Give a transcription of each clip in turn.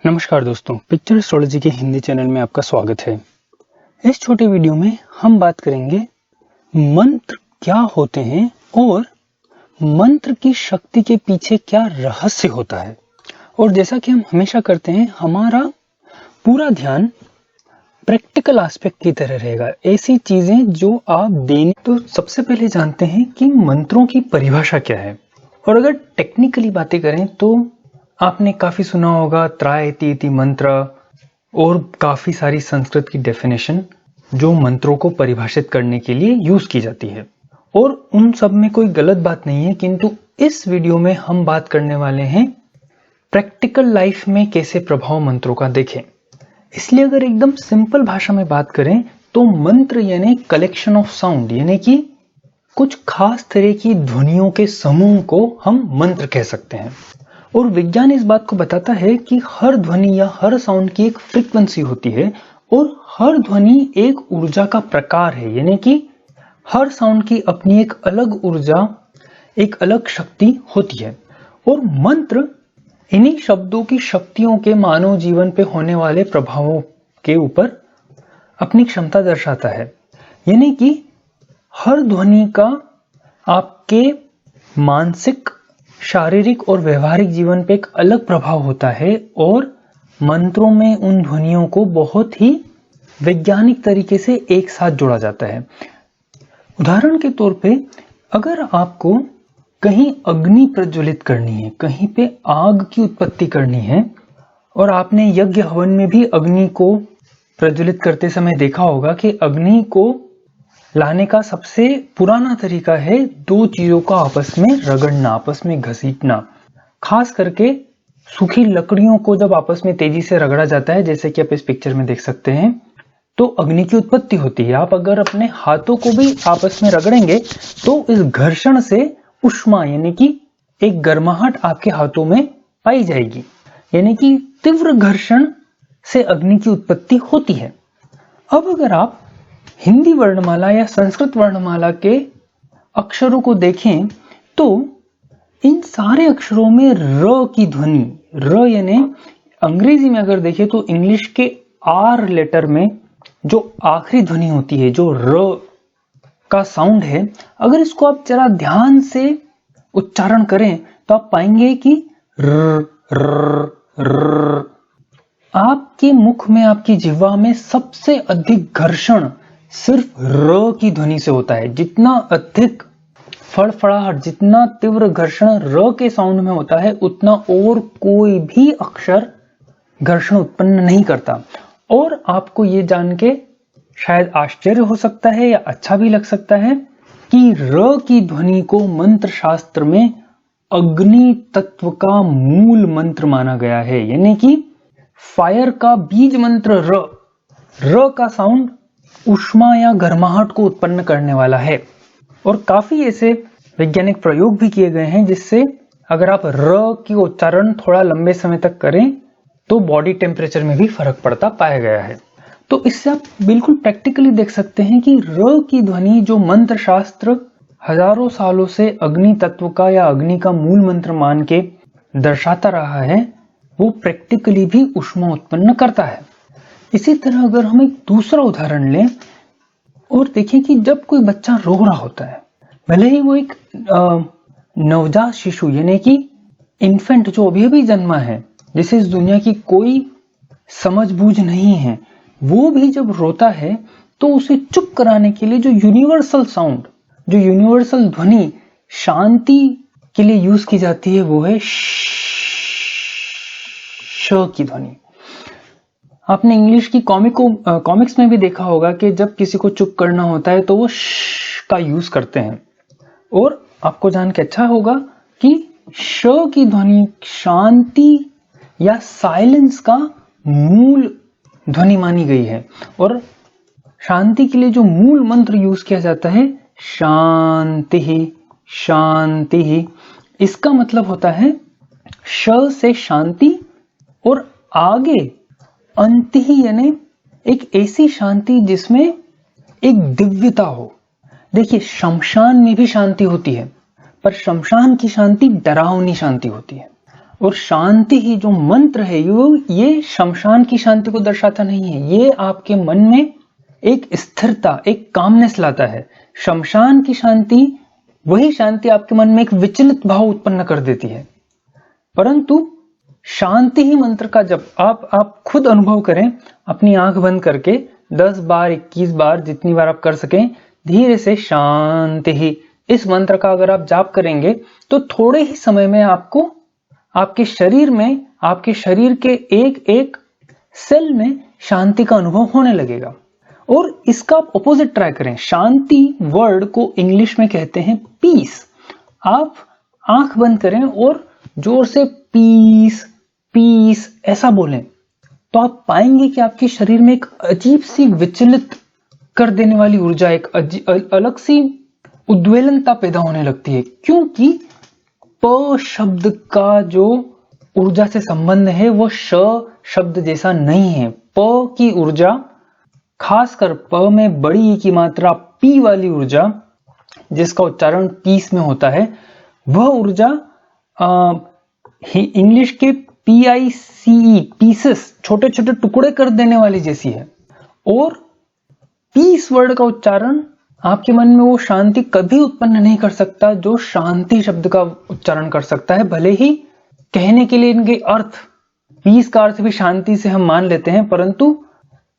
नमस्कार दोस्तों, picture astrology के हिंदी चैनल में आपका स्वागत है। इस छोटे वीडियो में हम बात करेंगे मंत्र क्या होते हैं और मंत्र की शक्ति के पीछे क्या रहस्य होता है। और जैसा कि हम हमेशा करते हैं, हमारा पूरा ध्यान प्रैक्टिकल एस्पेक्ट की तरह रहेगा, ऐसी चीजें जो आप देने। तो सबसे पहले जानते हैं कि मंत्रों की परिभाषा क्या है। और अगर टेक्निकली बातें करें तो आपने काफी सुना होगा त्रायति इति मंत्र और काफी सारी संस्कृत की डेफिनेशन जो मंत्रों को परिभाषित करने के लिए यूज की जाती है, और उन सब में कोई गलत बात नहीं है। किंतु इस वीडियो में हम बात करने वाले हैं प्रैक्टिकल लाइफ में कैसे प्रभाव मंत्रों का देखें। इसलिए अगर एकदम सिंपल भाषा में बात करें तो मंत्र यानी कलेक्शन ऑफ साउंड, यानी कि कुछ खास तरह की ध्वनियों के समूह को हम मंत्र कह सकते हैं। और विज्ञान इस बात को बताता है कि हर ध्वनि या हर साउंड की एक फ्रीक्वेंसी होती है और हर ध्वनि एक ऊर्जा का प्रकार है, यानी कि हर साउंड की अपनी एक अलग ऊर्जा, एक अलग शक्ति होती है। और मंत्र इन्हीं शब्दों की शक्तियों के मानव जीवन पे होने वाले प्रभावों के ऊपर अपनी क्षमता दर्शाता है। यानी कि हर ध्वनि का आपके मानसिक, शारीरिक और व्यवहारिक जीवन पे एक अलग प्रभाव होता है, और मंत्रों में उन ध्वनियों को बहुत ही वैज्ञानिक तरीके से एक साथ जोड़ा जाता है। उदाहरण के तौर पे अगर आपको कहीं अग्नि प्रज्वलित करनी है, कहीं पे आग की उत्पत्ति करनी है, और आपने यज्ञ हवन में भी अग्नि को प्रज्वलित करते समय देखा होगा कि अग्नि को लाने का सबसे पुराना तरीका है दो चीजों का आपस में रगड़ना, आपस में घसीटना। खास करके सूखी लकड़ियों को जब आपस में तेजी से रगड़ा जाता है, जैसे कि आप इस पिक्चर में देख सकते हैं, तो अग्नि की उत्पत्ति होती है। आप अगर अपने हाथों को भी आपस में रगड़ेंगे तो इस घर्षण से ऊष्मा यानी कि एक गर्माहट आपके हाथों में पाई जाएगी, यानी कि तीव्र घर्षण से अग्नि की उत्पत्ति होती है। अब अगर आप हिंदी वर्णमाला या संस्कृत वर्णमाला के अक्षरों को देखें तो इन सारे अक्षरों में र की ध्वनि, र यानी अंग्रेजी में अगर देखें तो इंग्लिश के आर लेटर में जो आखिरी ध्वनि होती है, जो र का साउंड है, अगर इसको आप जरा ध्यान से उच्चारण करें तो आप पाएंगे कि र र र। आपके मुख में, आपकी जिह्वा में सबसे अधिक घर्षण सिर्फ र की ध्वनि से होता है। जितना अधिक फड़फड़ाहट, जितना तीव्र घर्षण र के साउंड में होता है, उतना और कोई भी अक्षर घर्षण उत्पन्न नहीं करता। और आपको ये जान के शायद आश्चर्य हो सकता है या अच्छा भी लग सकता है कि र की ध्वनि को मंत्र शास्त्र में अग्नि तत्व का मूल मंत्र माना गया है, यानी कि फायर का बीज मंत्र र का साउंड ऊष्मा या गर्माहट को उत्पन्न करने वाला है। और काफी ऐसे वैज्ञानिक प्रयोग भी किए गए हैं जिससे अगर आप र की उच्चारण थोड़ा लंबे समय तक करें तो बॉडी टेम्परेचर में भी फर्क पड़ता पाया गया है। तो इससे आप बिल्कुल प्रैक्टिकली देख सकते हैं कि र की ध्वनि जो मंत्र शास्त्र हजारों सालों से अग्नि तत्व का या अग्नि का मूल मंत्र मान के दर्शाता रहा है, वो प्रैक्टिकली भी ऊष्मा उत्पन्न करता है। इसी तरह अगर हम एक दूसरा उदाहरण लें और देखें कि जब कोई बच्चा रो रहा होता है, भले ही वो एक नवजात शिशु यानी कि इन्फेंट जो अभी अभी जन्मा है, जिसे इस दुनिया की कोई समझ बूझ नहीं है, वो भी जब रोता है तो उसे चुप कराने के लिए जो यूनिवर्सल साउंड, जो यूनिवर्सल ध्वनि शांति के लिए यूज की जाती है, वो है श की ध्वनि। आपने इंग्लिश की कॉमिक्स में भी देखा होगा कि जब किसी को चुप करना होता है तो वो श का यूज करते हैं। और आपको जान के अच्छा होगा कि श की ध्वनि शांति या साइलेंस का मूल ध्वनि मानी गई है। और शांति के लिए जो मूल मंत्र यूज किया जाता है, शांति ही शांति ही, इसका मतलब होता है श से शांति और आगे अंति ही, यानी एक ऐसी शांति जिसमें एक दिव्यता हो। देखिए, शमशान में भी शांति होती है, पर शमशान की शांति डरावनी शांति होती है। और शांति ही जो मंत्र है ये शमशान की शांति को दर्शाता नहीं है, ये आपके मन में एक स्थिरता, एक कामनेस लाता है। शमशान की शांति, वही शांति आपके मन में एक विचलित भाव उत्पन्न कर देती है। परंतु शांति ही मंत्र का जब आप खुद अनुभव करें, अपनी आंख बंद करके 10 बार 21 बार जितनी बार आप कर सकें, धीरे से शांति ही इस मंत्र का अगर आप जाप करेंगे तो थोड़े ही समय में आपको आपके शरीर के एक एक सेल में शांति का अनुभव होने लगेगा। और इसका आप ऑपोजिट ट्राई करें। शांति वर्ड को इंग्लिश में कहते हैं पीस। आप आंख बंद करें और जोर से पीस पीस ऐसा बोलें तो आप पाएंगे कि आपके शरीर में एक अजीब सी विचलित कर देने वाली ऊर्जा, एक अलग सी उद्वेलनता पैदा होने लगती है, क्योंकि प शब्द का जो ऊर्जा से संबंध है वो श शब्द जैसा नहीं है। प की ऊर्जा, खासकर प में बड़ी की मात्रा पी वाली ऊर्जा जिसका उच्चारण पीस में होता है, वह ऊर्जा इंग्लिश के PICE पीसेस, छोटे छोटे टुकड़े कर देने वाली जैसी है। और पीस वर्ड का उच्चारण आपके मन में वो शांति कभी उत्पन्न नहीं कर सकता जो शांति शब्द का उच्चारण कर सकता है। भले ही कहने के लिए इनके अर्थ, पीस का अर्थ भी शांति से हम मान लेते हैं, परंतु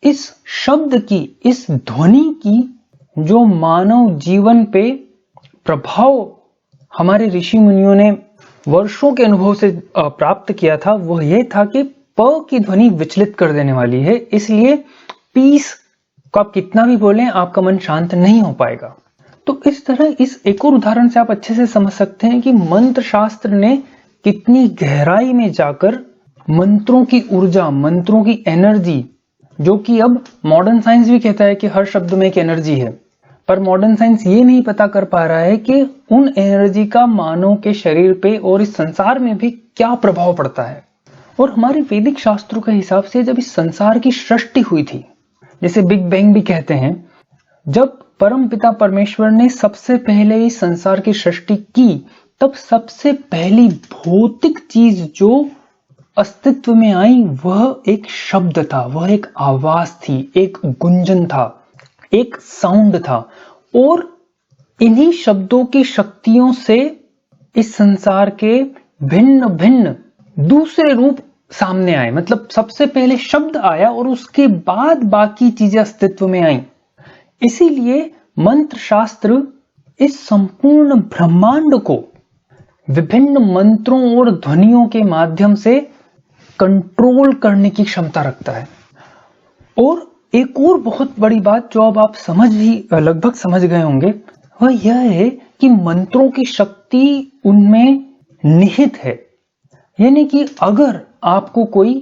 इस शब्द की, इस ध्वनि की जो मानव जीवन पे प्रभाव हमारे ऋषि मुनियों ने वर्षों के अनुभव से प्राप्त किया था, वह यह था कि प की ध्वनि विचलित कर देने वाली है। इसलिए पीस को आप कितना भी बोलें, आपका मन शांत नहीं हो पाएगा। तो इस तरह इस एक और उदाहरण से आप अच्छे से समझ सकते हैं कि मंत्र शास्त्र ने कितनी गहराई में जाकर मंत्रों की ऊर्जा, मंत्रों की एनर्जी, जो कि अब मॉडर्न साइंस भी कहता है कि हर शब्द में एक एनर्जी है, पर मॉडर्न साइंस ये नहीं पता कर पा रहा है कि उन एनर्जी का मानव के शरीर पे और इस संसार में भी क्या प्रभाव पड़ता है। और हमारे वैदिक शास्त्रों के हिसाब से जब इस संसार की सृष्टि हुई थी, जिसे बिग बैंग भी कहते हैं, जब परमपिता परमेश्वर ने सबसे पहले इस संसार की सृष्टि की, तब सबसे पहली भौतिक चीज जो अस्तित्व में आई वह एक शब्द था, वह एक आवाज थी, एक गुंजन था, एक साउंड था। और इन्हीं शब्दों की शक्तियों से इस संसार के भिन्न भिन्न दूसरे रूप सामने आए। मतलब सबसे पहले शब्द आया और उसके बाद बाकी चीजें अस्तित्व में आई। इसीलिए मंत्र शास्त्र इस संपूर्ण ब्रह्मांड को विभिन्न मंत्रों और ध्वनियों के माध्यम से कंट्रोल करने की क्षमता रखता है। और एक और बहुत बड़ी बात जो अब आप लगभग समझ गए होंगे, वह यह है कि मंत्रों की शक्ति उनमें निहित है। यानी कि अगर आपको कोई,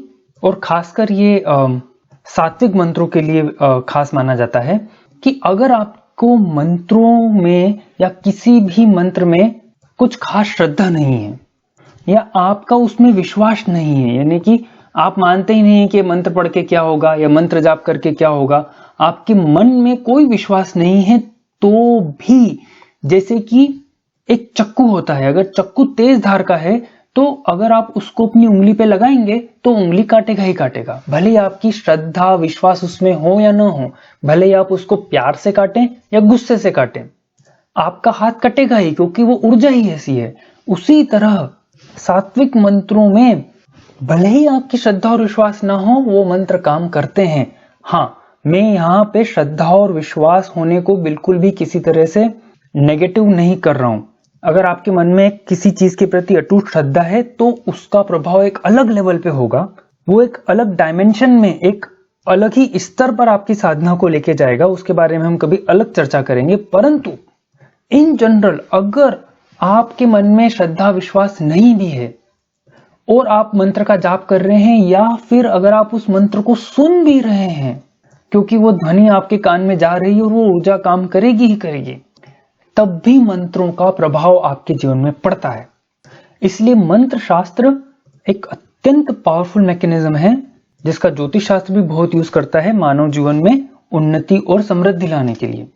और खासकर ये सात्विक मंत्रों के लिए खास माना जाता है, कि अगर आपको मंत्रों में या किसी भी मंत्र में कुछ खास श्रद्धा नहीं है या आपका उसमें विश्वास नहीं है, यानी कि आप मानते ही नहीं कि मंत्र पढ़ के क्या होगा या मंत्र जाप करके क्या होगा, आपके मन में कोई विश्वास नहीं है, तो भी जैसे कि एक चक्कू होता है, अगर चक्कू तेज धार का है तो अगर आप उसको अपनी उंगली पे लगाएंगे तो उंगली काटेगा ही काटेगा, भले ही आपकी श्रद्धा विश्वास उसमें हो या ना हो, भले ही आप उसको प्यार से काटें या गुस्से से काटें, आपका हाथ कटेगा ही, क्योंकि वो ऊर्जा ही ऐसी है। उसी तरह सात्विक मंत्रों में भले ही आपकी श्रद्धा और विश्वास ना हो, वो मंत्र काम करते हैं। हाँ, मैं यहाँ पे श्रद्धा और विश्वास होने को बिल्कुल भी किसी तरह से नेगेटिव नहीं कर रहा हूं। अगर आपके मन में किसी चीज के प्रति अटूट श्रद्धा है तो उसका प्रभाव एक अलग लेवल पे होगा, वो एक अलग डायमेंशन में, एक अलग ही स्तर पर आपकी साधना को लेके जाएगा। उसके बारे में हम कभी अलग चर्चा करेंगे। परंतु इन जनरल अगर आपके मन में श्रद्धा विश्वास नहीं भी है और आप मंत्र का जाप कर रहे हैं, या फिर अगर आप उस मंत्र को सुन भी रहे हैं, क्योंकि वो ध्वनि आपके कान में जा रही है और वो ऊर्जा काम करेगी ही करेगी, तब भी मंत्रों का प्रभाव आपके जीवन में पड़ता है। इसलिए मंत्र शास्त्र एक अत्यंत पावरफुल मैकेनिज्म है जिसका ज्योतिष शास्त्र भी बहुत यूज करता है मानव जीवन में उन्नति और समृद्धि लाने के लिए।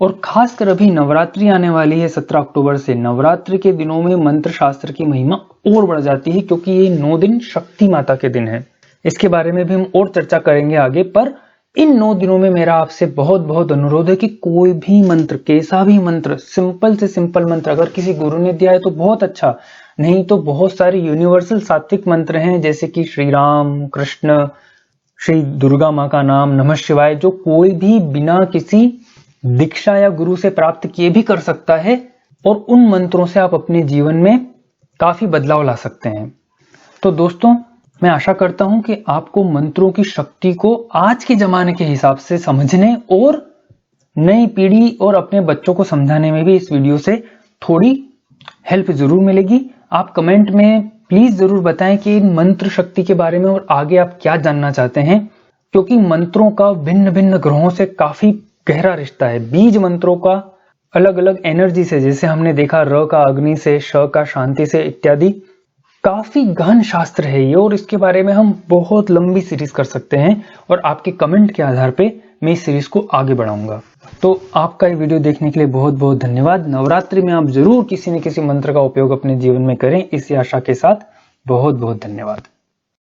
और खासकर अभी नवरात्रि आने वाली है 17 अक्टूबर से। नवरात्रि के दिनों में मंत्र शास्त्र की महिमा और बढ़ जाती है, क्योंकि ये 9 दिन शक्ति माता के दिन है। इसके बारे में भी हम और चर्चा करेंगे आगे। पर इन 9 दिनों में मेरा आपसे बहुत बहुत अनुरोध है कि कोई भी मंत्र, कैसा भी मंत्र, सिंपल से सिंपल मंत्र, अगर किसी गुरु ने दिया है तो बहुत अच्छा, नहीं तो बहुत सारे यूनिवर्सल सात्विक मंत्र हैं, जैसे कि श्री राम, कृष्ण, श्री दुर्गा माँ का नाम, नमः शिवाय, जो कोई भी बिना किसी दीक्षा या गुरु से प्राप्त किए भी कर सकता है। और उन मंत्रों से आप अपने जीवन में काफी बदलाव ला सकते हैं। तो दोस्तों, मैं आशा करता हूं कि आपको मंत्रों की शक्ति को आज के जमाने के हिसाब से समझने और नई पीढ़ी और अपने बच्चों को समझाने में भी इस वीडियो से थोड़ी हेल्प जरूर मिलेगी। आप कमेंट में प्लीज जरूर बताएं कि इन मंत्र शक्ति के बारे में और आगे आप क्या जानना चाहते हैं, क्योंकि मंत्रों का भिन्न भिन्न ग्रहों से काफी गहरा रिश्ता है। बीज मंत्रों का अलग अलग एनर्जी से, जैसे हमने देखा र का अग्नि से, श का शांति से इत्यादि, काफी गहन शास्त्र है ये, और इसके बारे में हम बहुत लंबी सीरीज कर सकते हैं। और आपके कमेंट के आधार पे मैं इस सीरीज को आगे बढ़ाऊंगा। तो आपका ये वीडियो देखने के लिए बहुत बहुत धन्यवाद। नवरात्रि में आप जरूर किसी न किसी मंत्र का उपयोग अपने जीवन में करें, इसी आशा के साथ बहुत बहुत धन्यवाद।